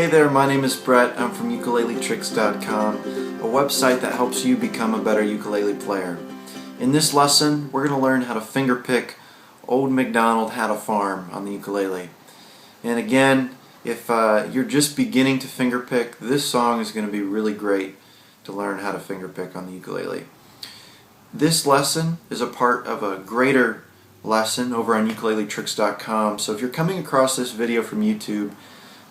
Hey there, my name is Brett. I'm from UkuleleTricks.com, a website that helps you become a better ukulele player. In this lesson, we're going to learn how to fingerpick Old MacDonald Had a Farm on the ukulele. And again, if you're just beginning to fingerpick, this song is going to be really great to learn how to fingerpick on the ukulele. This lesson is a part of a greater lesson over on UkuleleTricks.com, so if you're coming across this video from YouTube,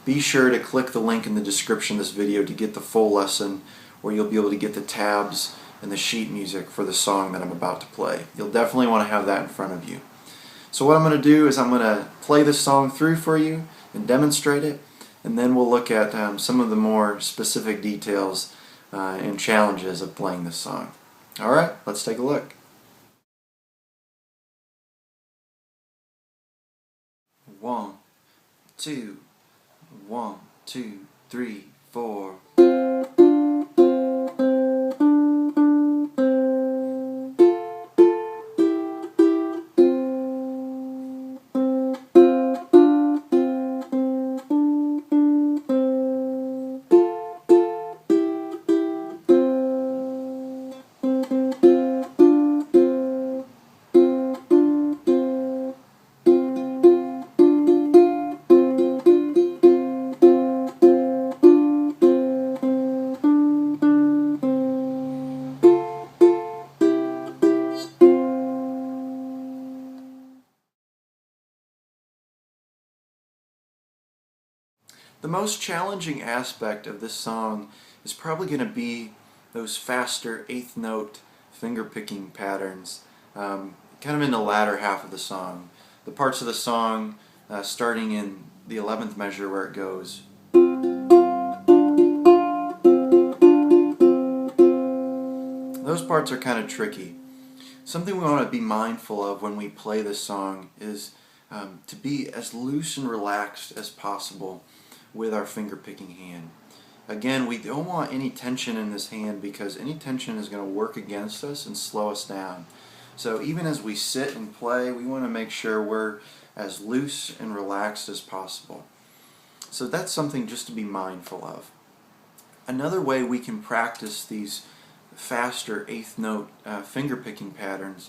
be sure to click the link in the description of this video to get the full lesson, where you'll be able to get the tabs and the sheet music for the song that I'm about to play. You'll definitely want to have that in front of you. So what I'm going to do is I'm going to play this song through for you and demonstrate it, and then we'll look at some of the more specific details and challenges of playing this song. Alright, let's take a look. One, two, 1, 2, 3, 4. The most challenging aspect of this song is probably going to be those faster eighth note finger picking patterns, kind of in the latter half of the song. The parts of the song starting in the 11th measure where it goes. Those parts are kind of tricky. Something we want to be mindful of when we play this song is to be as loose and relaxed as possible with our finger picking hand. Again, we don't want any tension in this hand, because any tension is going to work against us and slow us down. So even as we sit and play, we want to make sure we're as loose and relaxed as possible. So that's something just to be mindful of. Another way we can practice these faster eighth note finger picking patterns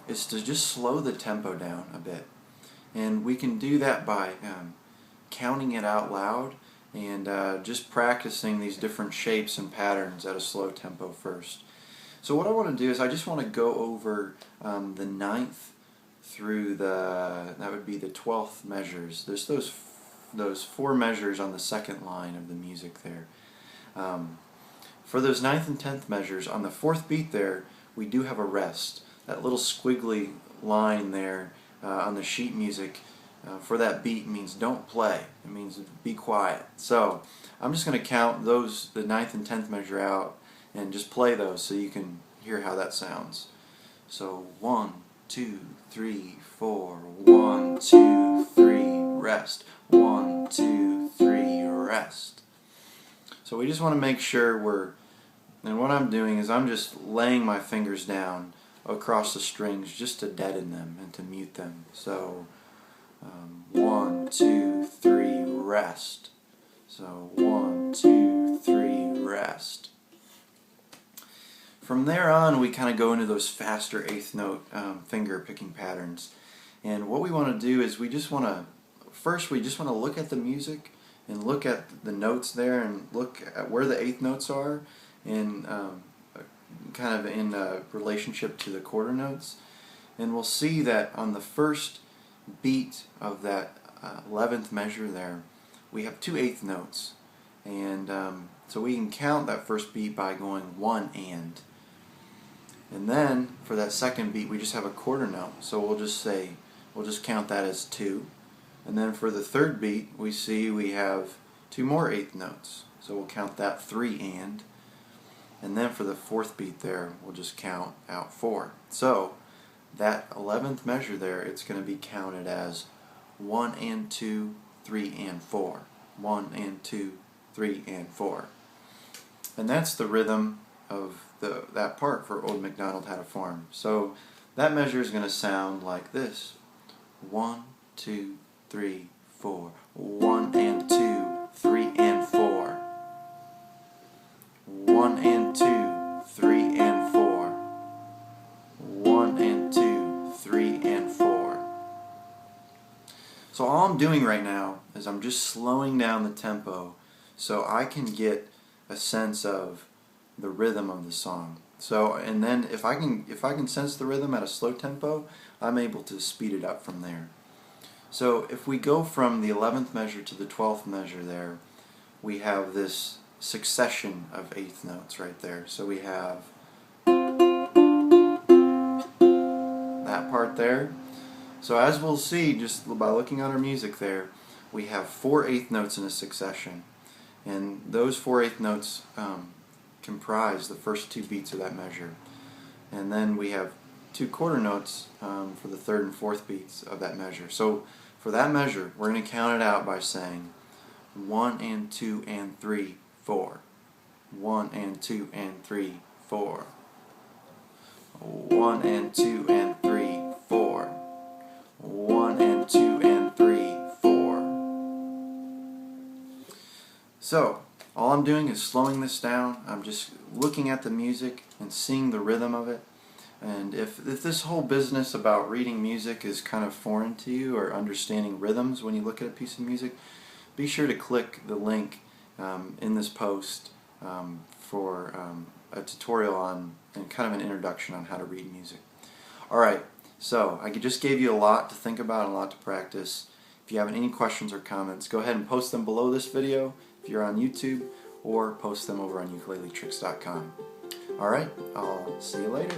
is to just slow the tempo down a bit. And we can do that by counting it out loud and just practicing these different shapes and patterns at a slow tempo first. So what I want to do is I just want to go over the 9th through that would be the 12th measures. There's those 4 measures on the second line of the music there. For those 9th and 10th measures, on the 4th beat there, we do have a rest. That little squiggly line there on the sheet music for that beat means don't play. It means be quiet. So I'm just going to count the 9th and 10th measure out and just play those so you can hear how that sounds. So 1, 2, 3, 4. 1, 2, 3, rest. 1, 2, 3, rest. So we just want to make sure and what I'm doing is I'm just laying my fingers down across the strings just to deaden them and to mute them. So 1, 2, 3, rest. So 1, 2, 3, rest. From there on, we kind of go into those faster eighth note finger picking patterns. And what we want to do is we just want to look at the music and look at the notes there and look at where the eighth notes are and kind of in relationship to the quarter notes. And we'll see that on the first beat of that 11th measure there, we have 2 eighth notes, and so we can count that first beat by going 1 and then for that second beat we just have a quarter note, so we'll just count that as 2, and then for the third beat we have 2 more eighth notes, so we'll count that 3 and then for the 4th beat there we'll just count out 4. So that 11th measure there, it's going to be counted as 1 and 2, 3 and 4. 1 and 2, 3 and 4. And that's the rhythm of that part for Old MacDonald Had a Farm. So that measure is going to sound like this. 1, 2, 3, 4. 1 and 2, 3 and So all I'm doing right now is I'm just slowing down the tempo so I can get a sense of the rhythm of the song. So, and then if I can sense the rhythm at a slow tempo, I'm able to speed it up from there. So if we go from the 11th measure to the 12th measure there, we have this succession of eighth notes right there. So we have that part there. So as we'll see just by looking at our music there, we have 4 eighth notes in a succession. And those 4 eighth notes comprise the first 2 beats of that measure. And then we have 2 quarter notes for the 3rd and 4th beats of that measure. So for that measure, we're going to count it out by saying 1 and 2 and 3, 4. 1 and 2 and 3, 4. 1 and 2 and 3, 4. 1 and 2 and 3, 4. So, all I'm doing is slowing this down. I'm just looking at the music and seeing the rhythm of it. And if this whole business about reading music is kind of foreign to you, or understanding rhythms when you look at a piece of music, be sure to click the link in this post for a tutorial on and kind of an introduction on how to read music. Alright, so I just gave you a lot to think about and a lot to practice. If you have any questions or comments, go ahead and post them below this video if you're on YouTube, or post them over on ukuleletricks.com. Alright, I'll see you later.